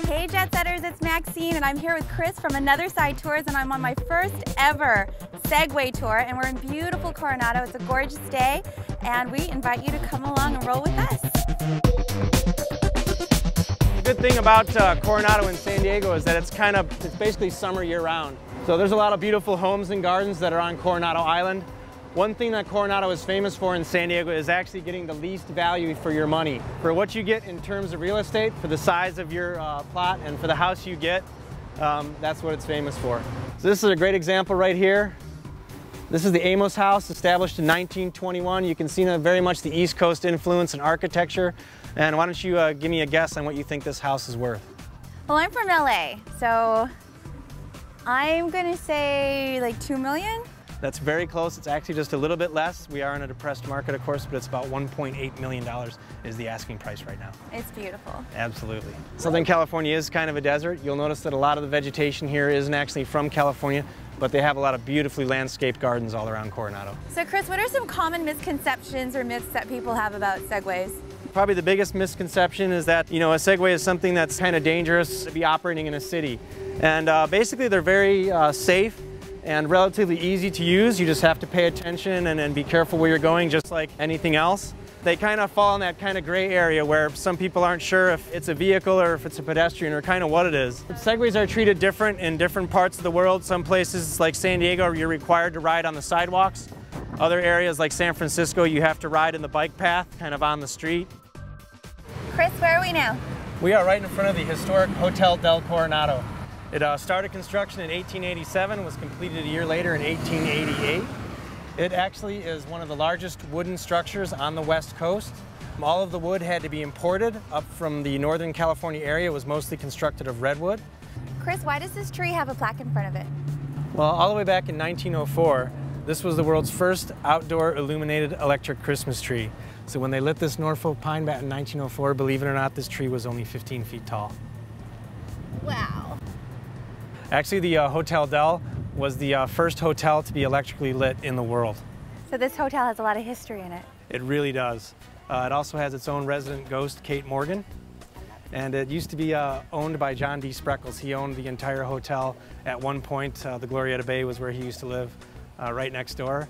Hey Jet Setters, it's Maxine and I'm here with Chris from Another Side Tours and I'm on my first ever Segway tour and we're in beautiful Coronado. It's a gorgeous day and we invite you to come along and roll with us. The good thing about Coronado and San Diego is that it's basically summer year-round. So there's a lot of beautiful homes and gardens that are on Coronado Island. One thing that Coronado is famous for in San Diego is actually getting the least value for your money. For what you get in terms of real estate, for the size of your plot, and for the house you get, that's what it's famous for. So this is a great example right here. This is the Amos House, established in 1921. You can see very much the East Coast influence in architecture. And why don't you give me a guess on what you think this house is worth? Well, I'm from LA, so I'm gonna say like 2 million. That's very close. It's actually just a little bit less. We are in a depressed market, of course, but it's about $1.8 million is the asking price right now. It's beautiful. Absolutely. Southern California is kind of a desert. You'll notice that a lot of the vegetation here isn't actually from California, but they have a lot of beautifully landscaped gardens all around Coronado. So Chris, what are some common misconceptions or myths that people have about Segways? Probably the biggest misconception is that, a Segway is something that's kind of dangerous to be operating in a city. And basically they're very safe and relatively easy to use. You just have to pay attention and be careful where you're going, just like anything else. They kind of fall in that kind of gray area where some people aren't sure if it's a vehicle or if it's a pedestrian or kind of what it is. Segways are treated different in different parts of the world. Some places like San Diego, you're required to ride on the sidewalks. Other areas like San Francisco, you have to ride in the bike path, kind of on the street. Chris, where are we now? We are right in front of the historic Hotel del Coronado. It started construction in 1887, was completed a year later in 1888. It actually is one of the largest wooden structures on the West Coast. All of the wood had to be imported up from the Northern California area. It was mostly constructed of redwood. Chris, why does this tree have a plaque in front of it? Well, all the way back in 1904, this was the world's first outdoor illuminated electric Christmas tree. So when they lit this Norfolk pine back in 1904, believe it or not, this tree was only 15 feet tall. Wow. Actually, the Hotel Del was the first hotel to be electrically lit in the world. So this hotel has a lot of history in it. It really does. It also has its own resident ghost, Kate Morgan. And it used to be owned by John D. Spreckels. He owned the entire hotel at one point. The Glorieta Bay was where he used to live, right next door.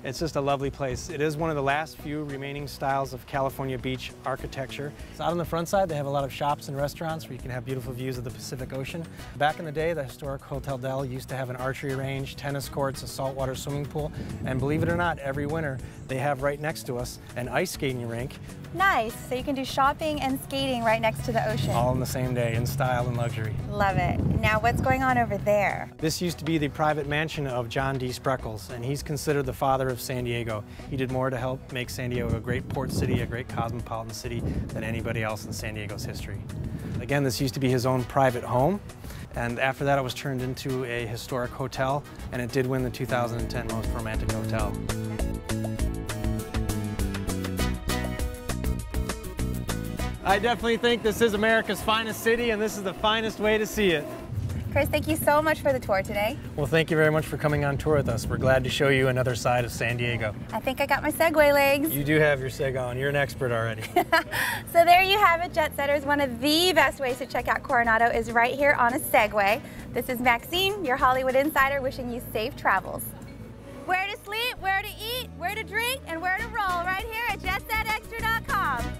It's just a lovely place. It is one of the last few remaining styles of California beach architecture. So out on the front side, they have a lot of shops and restaurants where you can have beautiful views of the Pacific Ocean. Back in the day, the historic Hotel Del used to have an archery range, tennis courts, a saltwater swimming pool, and believe it or not, every winter, they have right next to us an ice skating rink. Nice, so you can do shopping and skating right next to the ocean. All in the same day, in style and luxury. Love it. Now what's going on over there? This used to be the private mansion of John D. Spreckels, and he's considered the father of San Diego. He did more to help make San Diego a great port city, a great cosmopolitan city than anybody else in San Diego's history. Again, this used to be his own private home, and after that it was turned into a historic hotel, and it did win the 2010 Most Romantic Hotel. I definitely think this is America's finest city, and this is the finest way to see it. Chris, thank you so much for the tour today. Well, thank you very much for coming on tour with us. We're glad to show you another side of San Diego. I think I got my Segway legs. You do have your Seg on. You're an expert already. So there you have it, Jet Setters. One of the best ways to check out Coronado is right here on a Segway. This is Maxine, your Hollywood insider, wishing you safe travels. Where to sleep, where to eat, where to drink, and where to roll right here at JetsetExtra.com.